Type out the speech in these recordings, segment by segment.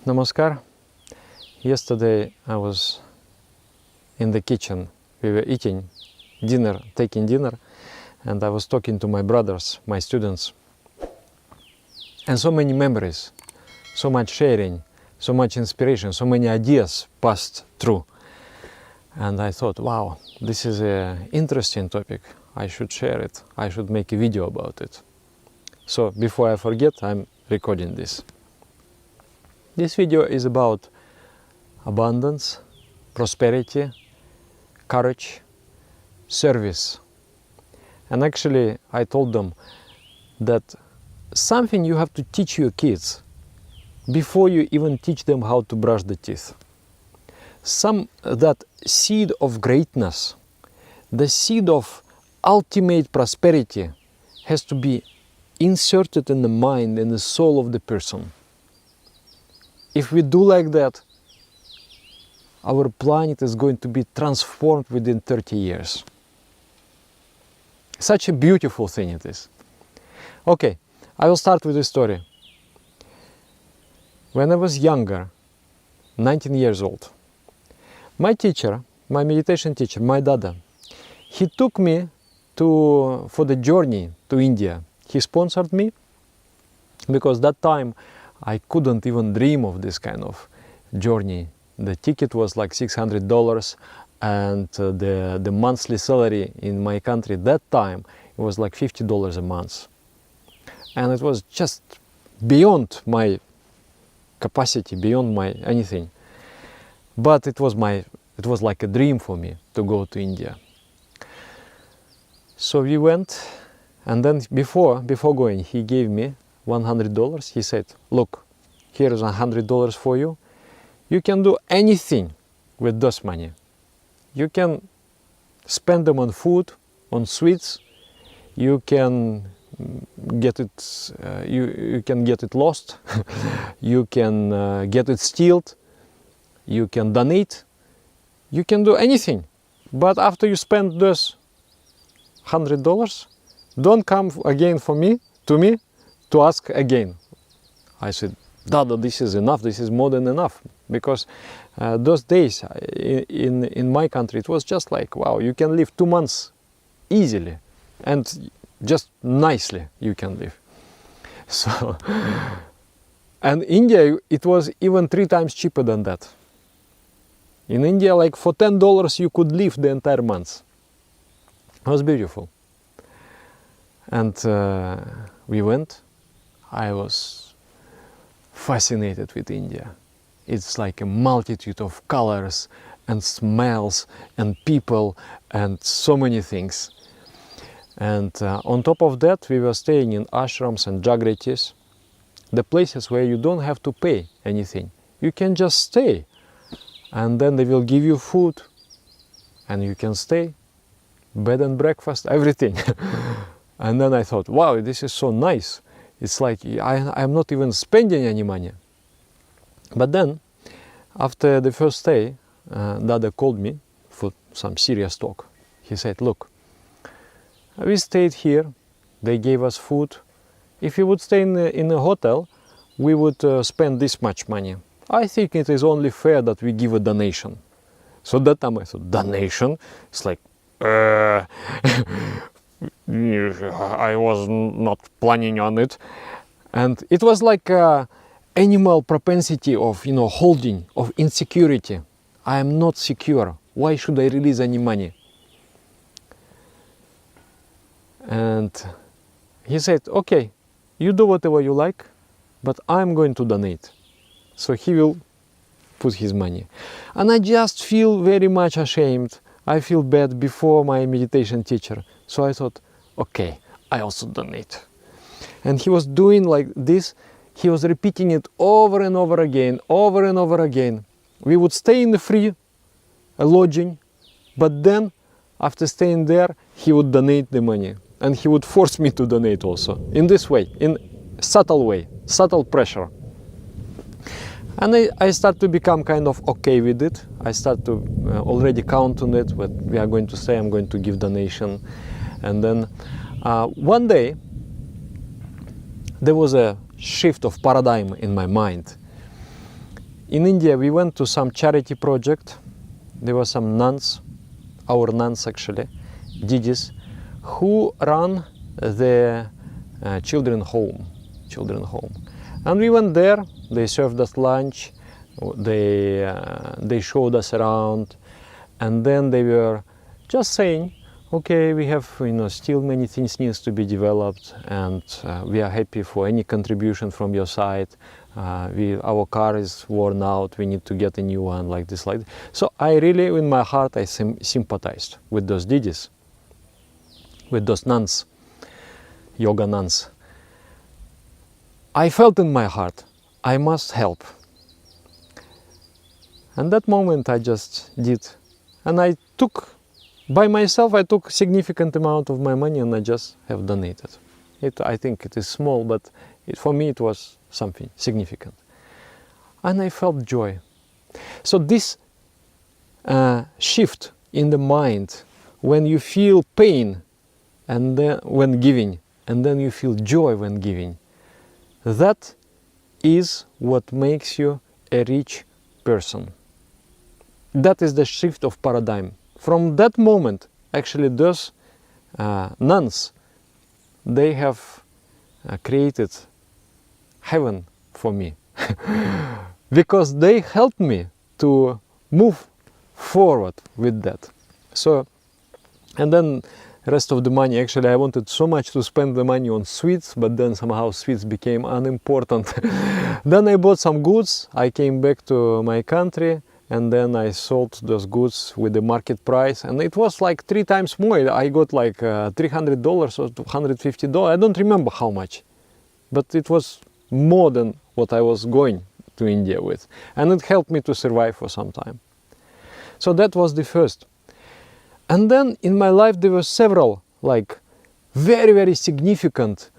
Namaskar. Yesterday I was in the kitchen. We were eating dinner, taking dinner, and I was talking to my brothers, my students. And so many memories, so much sharing, so much inspiration, so many ideas passed through. And I thought, wow, this is an interesting topic. I should share it. I should make a video about it. So before I forget, I'm recording this. This video is about abundance, prosperity, courage, service. And actually, I told them that something you have to teach your kids before you even teach them how to brush the teeth. That seed of greatness, the seed of ultimate prosperity has to be inserted in the mind and the soul of the person. If we do like that, our planet is going to be transformed within 30 years. Such a beautiful thing it is. Okay, I will start with a story. When I was younger, 19 years old, my teacher, my meditation teacher, my Dada, he took me for the journey to India. He sponsored me because that time I couldn't even dream of this kind of journey. The ticket was like $600 and the monthly salary in my country that time it was like $50 a month. And it was just beyond my capacity, beyond my anything. But it was like a dream for me to go to India. So we went, and then before going, he gave me $100. He said, look, here is $100 for you. You can do anything with this money. You can spend them on food, on sweets. You can get it, you can get it lost. You can get it stealed. You can donate. You can do anything. But after you spend this $100, don't come again to me to ask again. I said, Dada, this is enough, this is more than enough. Because those days in my country, it was just like, wow, you can live 2 months easily and just nicely you can live. So, and India, it was even 3 times cheaper than that. In India, like for $10, you could live the entire month. It was beautiful. And we went. I was fascinated with India. It's like a multitude of colors and smells and people and so many things. And on top of that, we were staying in ashrams and jagritis, the places where you don't have to pay anything. You can just stay, and then they will give you food, and you can stay, bed and breakfast, everything. And then I thought, wow, this is so nice. It's like I'm not even spending any money. But then, after the first day, Dada called me for some serious talk. He said, look, we stayed here, they gave us food. If we would stay in a hotel, we would spend this much money. I think it is only fair that we give a donation. So that time I thought, donation? It's like, I was not planning on it. And it was like a animal propensity of, holding, of insecurity. I am not secure. Why should I release any money? And he said, okay, you do whatever you like, but I'm going to donate. So he will put his money. And I just feel very much ashamed. I feel bad before my meditation teacher. So I thought, okay, I also donate. And he was doing like this. He was repeating it over and over again, over and over again. We would stay in the free lodging, but then after staying there, he would donate the money. And he would force me to donate also, in this way, in subtle way, subtle pressure. And I start to become kind of okay with it. I start to already count on it, what we are going to say, I'm going to give donation. And then one day, there was a shift of paradigm in my mind. in India we went to some charity project. There were some nuns, our nuns actually, Didis, who run the children home. And we went there, they served us lunch, they showed us around, and then they were just saying, okay, we have still many things needs to be developed, and we are happy for any contribution from your side. Our car is worn out, we need to get a new one, like this. So I really, in my heart, I sympathized with those Didis, with those nuns, yoga nuns. I felt in my heart, I must help. And that moment I just did. And I took, by myself, I took significant amount of my money and I just have donated. I think it is small, but for me it was something significant. And I felt joy. So this shift in the mind, when you feel pain and then when giving, and then you feel joy when giving, that is what makes you a rich person. That is the shift of paradigm. From that moment, actually those nuns, they have created heaven for me. Because they helped me to move forward with that. So, and then rest of the money, actually I wanted so much to spend the money on sweets, but then somehow sweets became unimportant. Then I bought some goods, I came back to my country, and then I sold those goods with the market price, and it was like 3 times more. I got like $300 or $250, I don't remember how much, but it was more than what I was going to India with, and it helped me to survive for some time. So that was the first. And then in my life there were several like very, very significant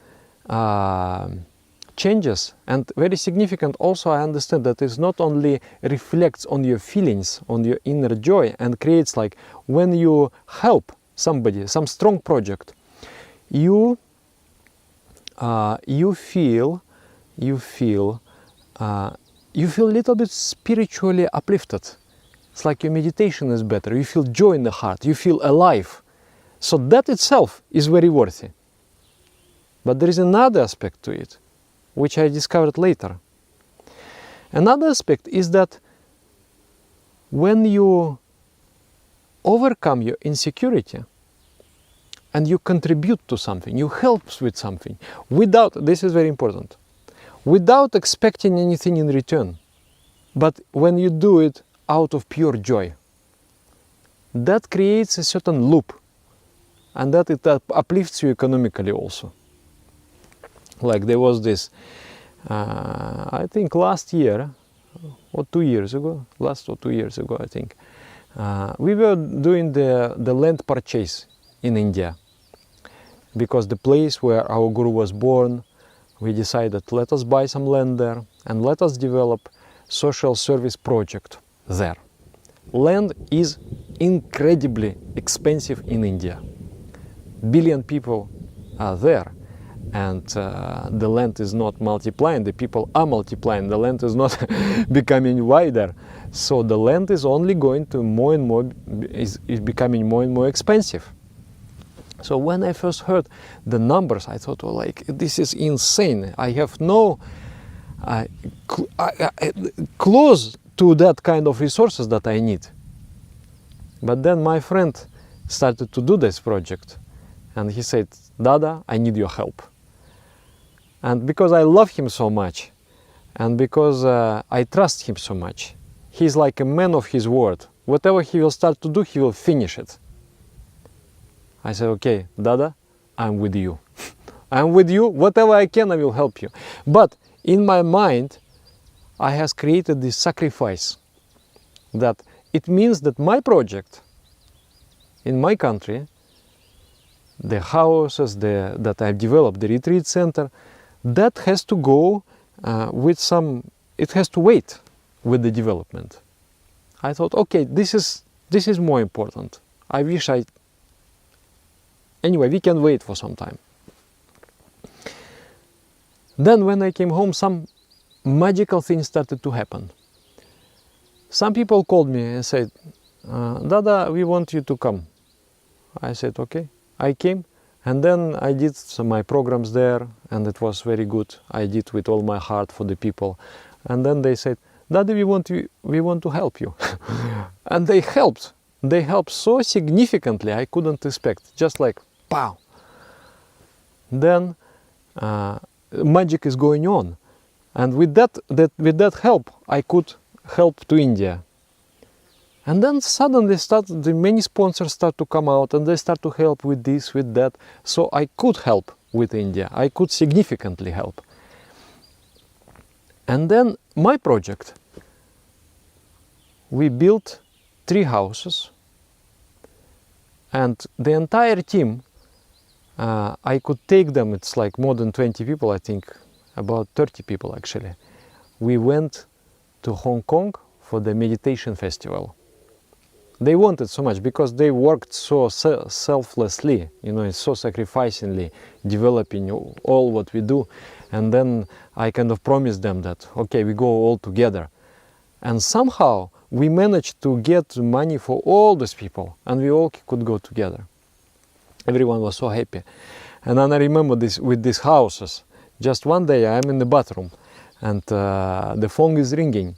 changes, and very significant also I understand that it not only reflects on your feelings, on your inner joy, and creates like when you help somebody, some strong project, you feel a little bit spiritually uplifted. It's like your meditation is better, you feel joy in the heart, you feel alive. So that itself is very worthy. But there is another aspect to it, which I discovered later. Another aspect is that when you overcome your insecurity and you contribute to something, you help with something, without, this is very important, without expecting anything in return, but when you do it out of pure joy, that creates a certain loop, and that it uplifts you economically also. Like there was this, I think last year, or 2 years ago, I think, we were doing the land purchase in India, because the place where our Guru was born, we decided let us buy some land there and let us develop social service project there. Land is incredibly expensive in India. Billion people are there, and the land is not multiplying, the people are multiplying, the land is not becoming wider. So the land is only going to more and more, is becoming more and more expensive. So when I first heard the numbers, I thought, well, like, this is insane. I have no close to that kind of resources that I need. But then my friend started to do this project, and he said, Dada, I need your help. And because I love him so much, and because I trust him so much, he's like a man of his word. Whatever he will start to do, he will finish it. I said, okay, Dada, I'm with you. I'm with you, whatever I can, I will help you. But in my mind, I have created this sacrifice, that it means that my project in my country, the houses that I've developed, the retreat center, that has to go with some, it has to wait with the development. I thought, okay, this is more important. I wish anyway, we can wait for some time. Then when I came home, some magical things started to happen. some people called me and said, Dada, we want you to come. I said, okay. I came, and then I did my programs there, and it was very good. I did with all my heart for the people. And then they said, Dada, we want to help you. And they helped. They helped so significantly I couldn't expect. Just like, pow. Then magic is going on. And with that help, I could help to India. And then suddenly the many sponsors start to come out, and they start to help with this, with that. So I could help with India. I could significantly help. And then my project, we built 3 houses, and the entire team, I could take them, it's like more than 20 people, I think, about 30 people actually. We went to Hong Kong for the meditation festival. They wanted so much because they worked so selflessly, so sacrificingly, developing all what we do. And then I kind of promised them that, okay, we go all together. And somehow we managed to get money for all these people, and we all could go together. Everyone was so happy. And then I remember this with these houses. Just one day I'm in the bathroom, and the phone is ringing.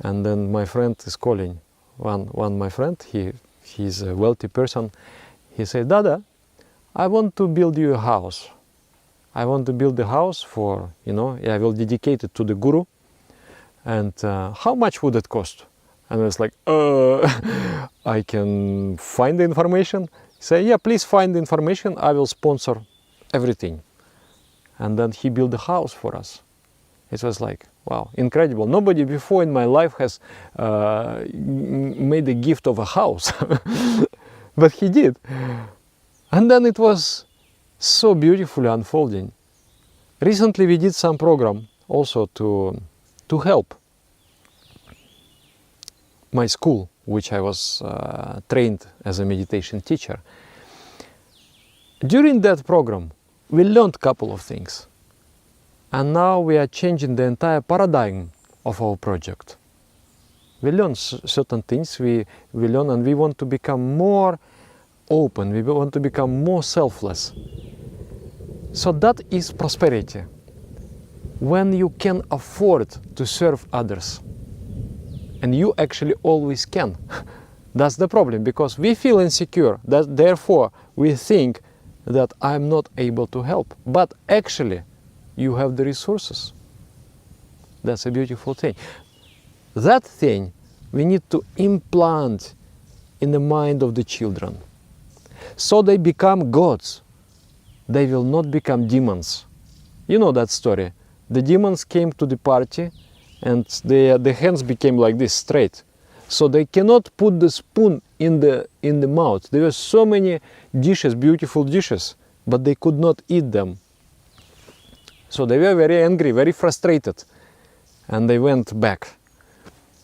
And then my friend is calling. One my friend, he's a wealthy person. He said, Dada, I want to build you a house. I want to build a house for, I will dedicate it to the Guru. And how much would it cost? And I was like, I can find the information. He said, yeah, please find the information. I will sponsor everything. And then he built a house for us. It was like, wow, incredible. Nobody before in my life has made a gift of a house. But he did. And then it was so beautifully unfolding. Recently we did some program also to help my school, which I was trained as a meditation teacher. During that program, we learned a couple of things. And now we are changing the entire paradigm of our project. We learn certain things, we learn, and we want to become more open, we want to become more selfless. So that is prosperity. When you can afford to serve others. And you actually always can. That's the problem, because we feel insecure, that therefore we think that I'm not able to help. But actually, you have the resources. That's a beautiful thing. That thing we need to implant in the mind of the children. So they become gods. They will not become demons. You know that story. The demons came to the party and the hands became like this, straight. So they cannot put the spoon in the mouth. There were so many dishes, beautiful dishes, but they could not eat them. So they were very angry, very frustrated, and they went back.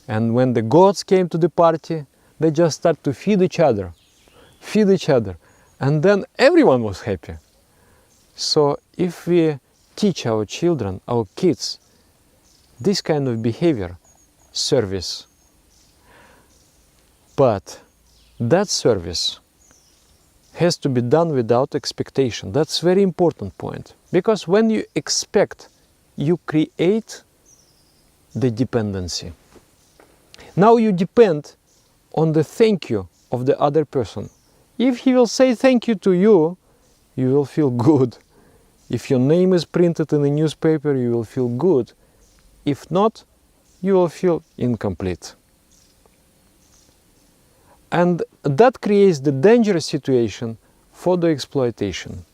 And when the gods came to the party, they just started to feed each other, and then everyone was happy. So if we teach our children, our kids, this kind of behavior, service, but that service has to be done without expectation. That's a very important point. Because when you expect, you create the dependency. Now you depend on the thank you of the other person. If he will say thank you to you, you will feel good. If your name is printed in a newspaper, you will feel good. If not, you will feel incomplete. And that creates the dangerous situation for the exploitation.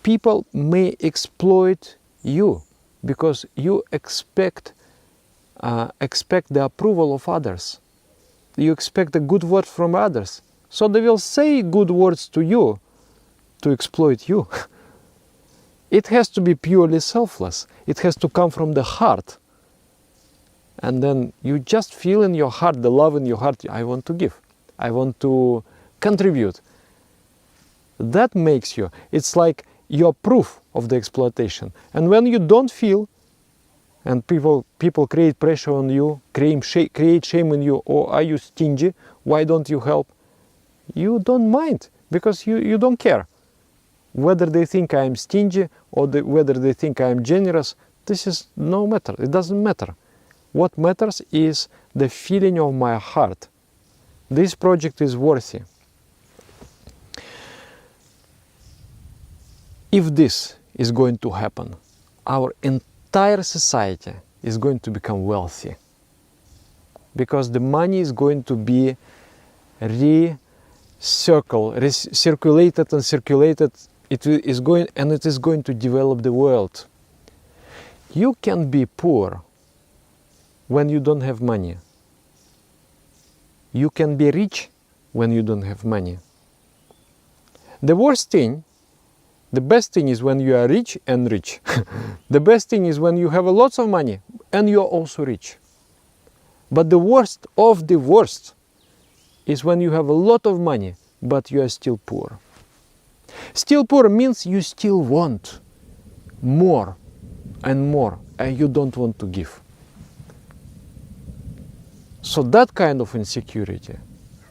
People may exploit you because you expect the approval of others. You expect a good word from others. So they will say good words to you to exploit you. It has to be purely selfless. It has to come from the heart. And then you just feel in your heart, the love in your heart, I want to give. I want to contribute. That makes you, it's like your proof of the exploitation. And when you don't feel and people create pressure on you, create shame in you, or are you stingy? Why don't you help? You don't mind, because you don't care. Whether they think I am stingy or whether they think I am generous, this is no matter. It doesn't matter. What matters is the feeling of my heart. This project is worthy. If this is going to happen, our entire society is going to become wealthy, because the money is going to be circulated and circulated. It is going to develop the world. You can be poor when you don't have money. You can be rich when you don't have money. The best thing is when you are rich and rich. The best thing is when you have lots of money and you are also rich. But the worst of the worst is when you have a lot of money but you are still poor. Still poor means you still want more and more, and you don't want to give. So that kind of insecurity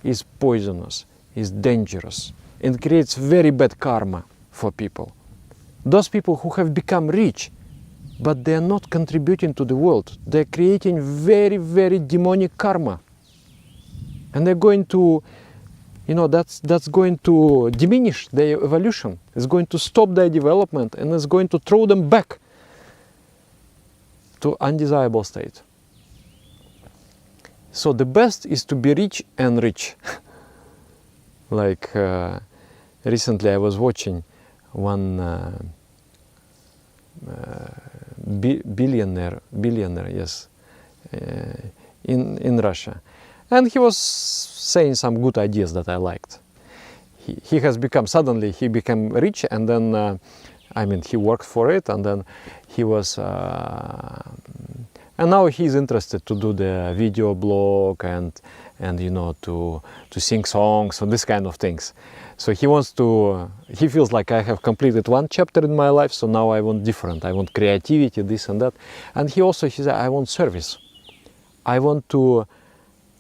is poisonous, is dangerous, and creates very bad karma for people. Those people who have become rich, but they are not contributing to the world, they're creating very, very demonic karma. And they're going to, that's going to diminish their evolution. It's going to stop their development, and it's going to throw them back to undesirable state. So the best is to be rich and rich. Like recently I was watching one billionaire, yes, in Russia. And he was saying some good ideas that I liked. He became rich, and then, he worked for it, and then he was, and now he's interested to do the video blog and to sing songs and this kind of things. So he feels like I have completed one chapter in my life, so now I want different. I want creativity, this and that. And he said, I want service. I want to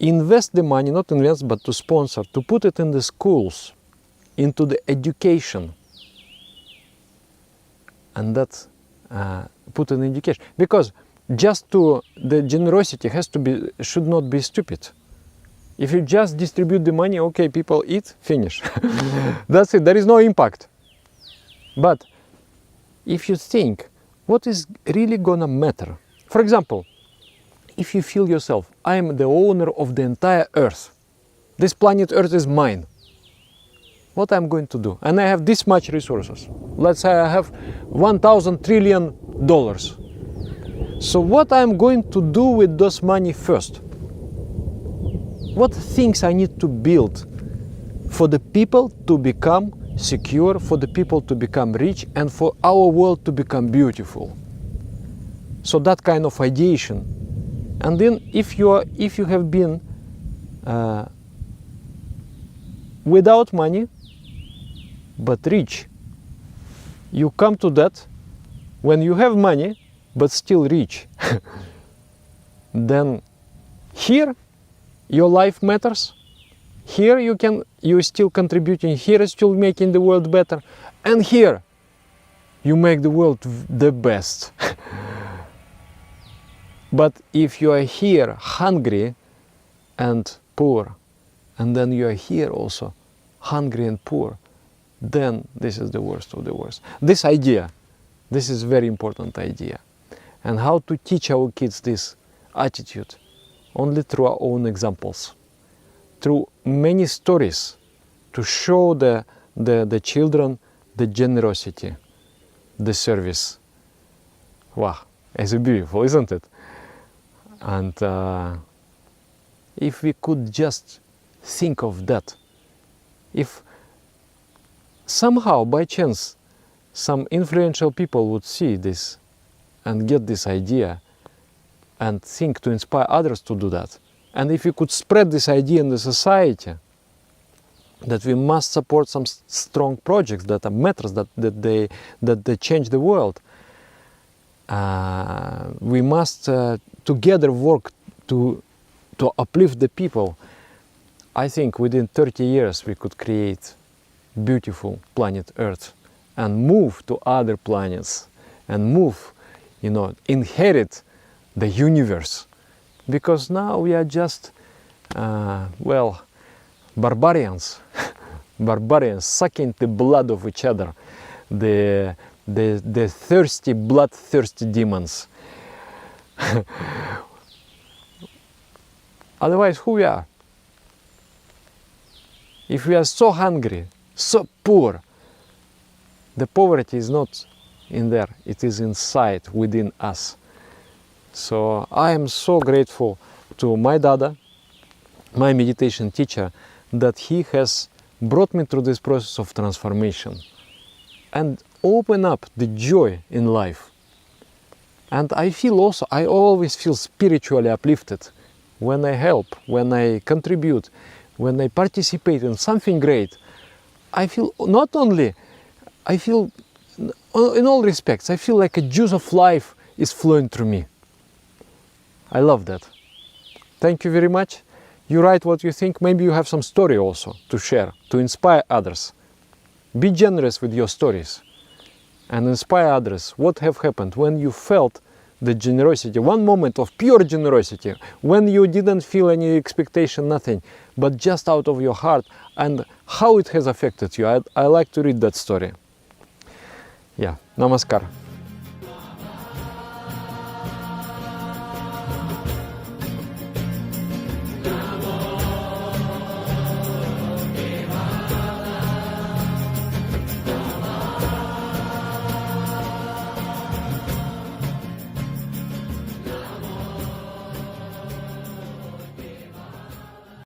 invest the money, not invest, but to sponsor, to put it in the schools, into the education. And that's put in education. Because the generosity should not be stupid. If you just distribute the money, okay, people eat, finish. That's it, there is no impact. But if you think, what is really gonna matter? For example, if you feel yourself, I am the owner of the entire Earth. This planet Earth is mine. What I'm going to do? And I have this much resources. Let's say I have $1,000 trillion. So what I'm going to do with those money first? What things I need to build for the people to become secure, for the people to become rich, and for our world to become beautiful? So that kind of ideation. And then if you have been without money but rich, you come to that when you have money but still rich. Then here your life matters. Here you're still contributing. Here you're still making the world better. And here you make the world the best. But if you are here hungry and poor, and then you are here also hungry and poor, then this is the worst of the worst. This is a very important idea. And how to teach our kids this attitude? Only through our own examples, through many stories, to show the children the generosity, the service. Wow, it's beautiful, isn't it? And if we could just think of that, if somehow by chance some influential people would see this and get this idea and think to inspire others to do that, and if we could spread this idea in the society, that we must support some strong projects that matters, that they change the world, we must together work to uplift the people. I think within 30 years we could create beautiful planet Earth and move to other planets and move, inherit the universe. Because now we are just, barbarians, barbarians sucking the blood of each other, the thirsty, bloodthirsty demons. Otherwise, who we are? If we are so hungry, so poor, the poverty is not in there, it is inside, within us. So I am so grateful to my Dada, my meditation teacher, that he has brought me through this process of transformation and open up the joy in life. And I always feel spiritually uplifted when I help, when I contribute, when I participate in something great. I feel in all respects, I feel like a juice of life is flowing through me. I love that. Thank you very much. You write what you think. Maybe you have some story also to share, to inspire others. Be generous with your stories and inspire others. What have happened when you felt the generosity, one moment of pure generosity, when you didn't feel any expectation, nothing, but just out of your heart, and how it has affected you. I like to read that story. Yeah, namaskar.